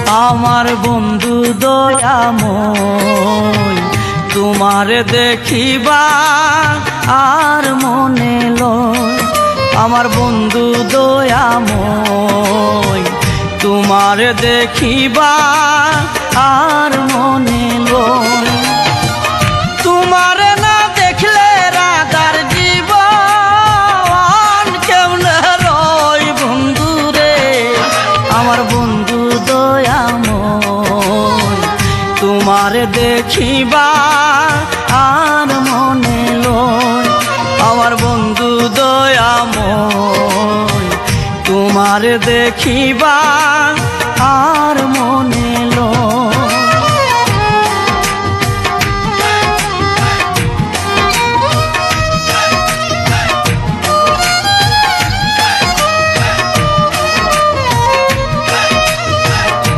আমার বন্ধু দয়াময় তোমার দেখিবা আর মনে লয়। আমার বন্ধু দয়াময় তোমার দেখিবা আর মনে লয়। তোমার না দেখলে রাধার জীবন কেমনে রয় বন্ধু রে। আমার বন্ধু দয়াময় তোমার দেখিবা আর মনে লয়। আমার বন্ধু দয়াময় তোমার দেখিবা